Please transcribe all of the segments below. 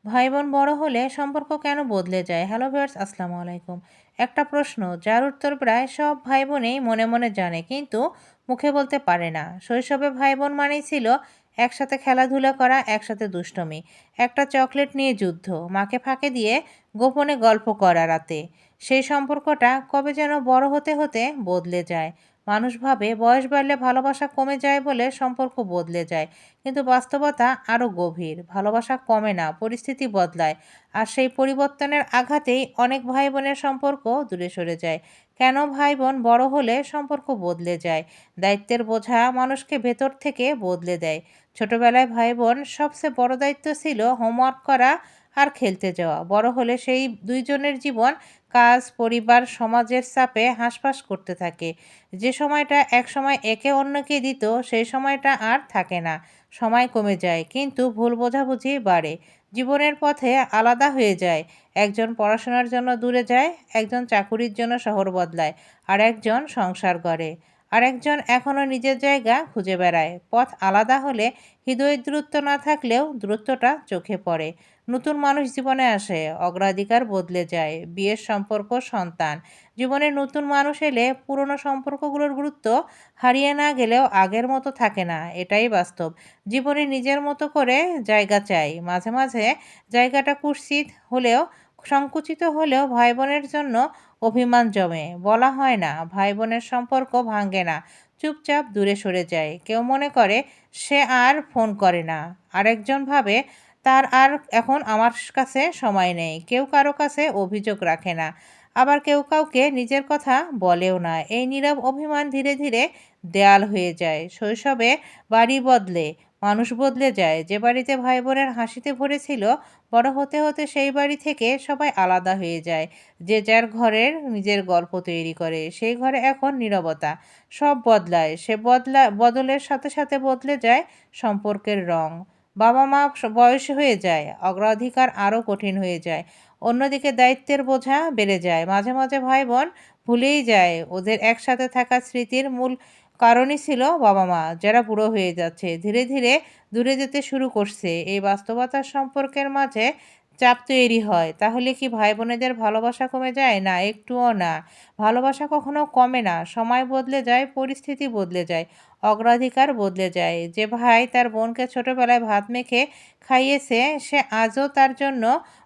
ভাই বোন বড় হলে সম্পর্ক কেন বদলে যায়? হ্যালো ভিউয়ার্স, আসসালামু আলাইকুম। একটা প্রশ্ন যার উত্তর প্রায় সব ভাই বোনেই মনে মনে জানে, কিন্তু মুখে বলতে পারে না। শৈশবে ভাই বোন মানেই ছিল একসাথে খেলাধুলা করা, একসাথে দুষ্টুমি, একটা চকলেট নিয়ে যুদ্ধ, মাকে ফাঁকি দিয়ে গোপনে গল্প করা রাতে। সেই সম্পর্কটা কবে যেন বড় হতে হতে বদলে যায়। মানুষ ভাবে বয়স বাড়লে ভালোবাসা কমে যায় বলে সম্পর্ক বদলে যায়, কিন্তু বাস্তবতা আরও গভীর। ভালোবাসা কমে না, পরিস্থিতি বদলায়। আর সেই পরিবর্তনের আঘাতেই অনেক ভাই বোনের সম্পর্ক দূরে সরে যায়। কেন ভাই বোন বড় হলে সম্পর্ক বদলে যায়? দায়িত্বের বোঝা মানুষকে ভেতর থেকে বদলে দেয়। ছোটবেলায় ভাই বোন সবচেয়ে বড় দায়িত্ব ছিল হোমওয়ার্ক করা আর খেলতে যাওয়া। বড় হলে সেই দুইজনের জীবন কাজ, পরিবার, সমাজের চাপে হাঁসফাঁস করতে থাকে। যে সময়টা একসময় একে অন্যকে দিত, সেই সময়টা আর থাকে না। সময় কমে যায়, কিন্তু ভুল বোঝাবুঝি বাড়ে। জীবনের পথে আলাদা হয়ে যায়। একজন পড়াশোনার জন্য দূরে যায়, একজন চাকুরির জন্য শহর বদলায়, আর একজন সংসার গড়ে। আরেকজন এখনও নিজের জায়গা খুঁজে বেড়ায়। পথ আলাদা হলে হৃদয়ের দূরত্ব না থাকলেও দূরত্বটা চোখে পড়ে। নতুন মানুষ জীবনে আসে, অগ্রাধিকার বদলে যায়। বিয়ের সম্পর্ক, সন্তান, জীবনে নতুন মানুষ এলে পুরনো সম্পর্কগুলোর গুরুত্ব হারিয়ে না গেলেও আগের মতো থাকে না, এটাই বাস্তব। জীবনে নিজের মতো করে জায়গা চাই। মাঝে মাঝে জায়গাটা কুৎসিত হলেও, সংকুচিত হলেও ভাই বোনের জন্য অভিমান জমে। বলা হয় না, ভাই বোনের সম্পর্ক ভাঙে না, চুপচাপ দূরে সরে যায়। কেউ মনে করে সে আর ফোন করে না, আরেকজন ভাবে তার আর এখন আমার কাছে সময় নেই। কেউ কারো কাছে অভিযোগ রাখে না, আবার কেউ কাউকে নিজের কথা বলেও না। এই নীরব অভিমান ধীরে ধীরে দেয়াল হয়ে যায়। শৈশবে বাড়ি বদলে মানুষ বদলে যায়। যে বাড়িতে ভাই বোনের হাসিতে ভরেছিল, বড় হতে হতে সেই বাড়ি থেকে সবাই আলাদা হয়ে যায়। যে যার ঘরের নিজের গল্প তৈরি করে। সেই ঘরে এখন নীরবতা। সব বদলায়। সে বদলের সাথে সাথে বদলে যায় সম্পর্কের রং। বাবা মা বয়স হয়ে যায়, অগ্রাধিকার আরও কঠিন হয়ে যায়। অন্যদিকে দায়িত্বের বোঝা বেড়ে যায়। মাঝে মাঝে ভাই বোন ভুলেই যায় ওদের একসাথে থাকা স্মৃতির মূল কারণই ছিল বাবা মা, যারা বুড়ো হয়ে যাচ্ছে, ধীরে ধীরে দূরে যেতে শুরু করছে। এই বাস্তবতার সম্পর্কের মাঝে চাপ তৈরি হয়। তাহলে কি ভাই বোনেদের ভালোবাসা কমে যায়? না, একটুও না। ভালোবাসা কখনো কমে না। সময় বদলে যায়, পরিস্থিতি বদলে যায়, অগ্রাধিকার বদলে যায়। যে ভাই তার বোনকে ছোটবেলায় ভাত মেখে খাইয়েছে, সে আজও তার জন্য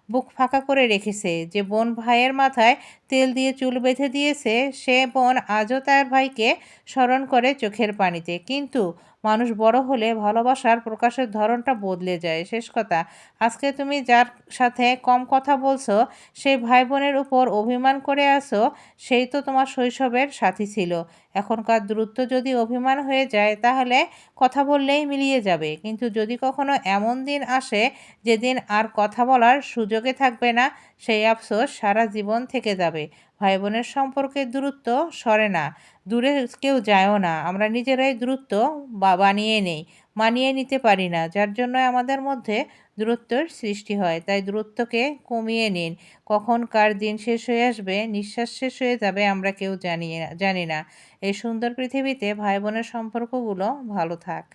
বুক ফাঁকা করে রেখেছে। যে বোন ভাইয়ের মাথায় তেল দিয়ে চুল বেঁধে দিয়েছে, সে বোন আজও তার ভাইকে স্মরণ করে চোখের পানিতে। কিন্তু মানুষ বড় হলে ভালোবাসার প্রকাশের ধরনটা বদলে যায়। শেষ কথা, আজকে তুমি যার সাথে কম কথা বলছো, সেই ভাই বোনের উপর অভিমান করে আছো, সেই তো তোমার শৈশবের সাথী ছিল। এখনকার দূরত্ব যদি অভিমান হয়ে যায়, তাহলে কথা বললেই মিলিয়ে যাবে। কিন্তু যদি কখনো এমন দিন আসে যেদিন আর কথা বলার সুযোগে থাকবে না, সেই আফসোস সারা জীবন থেকে যাবে। ভাই বোনের সম্পর্কের দূরত্ব সরে না, দূরে কেউ যায়ও না। আমরা নিজেরাই দূরত্ব বানিয়ে নেই, মানিয়ে নিতে পারি না, যার জন্য আমাদের মধ্যে দূরত্বের সৃষ্টি হয়। তাই দূরত্বকে কমিয়ে নিন। কখন কার দিন শেষ হয়ে আসবে, নিঃশ্বাস শেষ হয়ে যাবে, আমরা কেউ জানি না। এই সুন্দর পৃথিবীতে ভাই বোনের সম্পর্কগুলো ভালো থাক।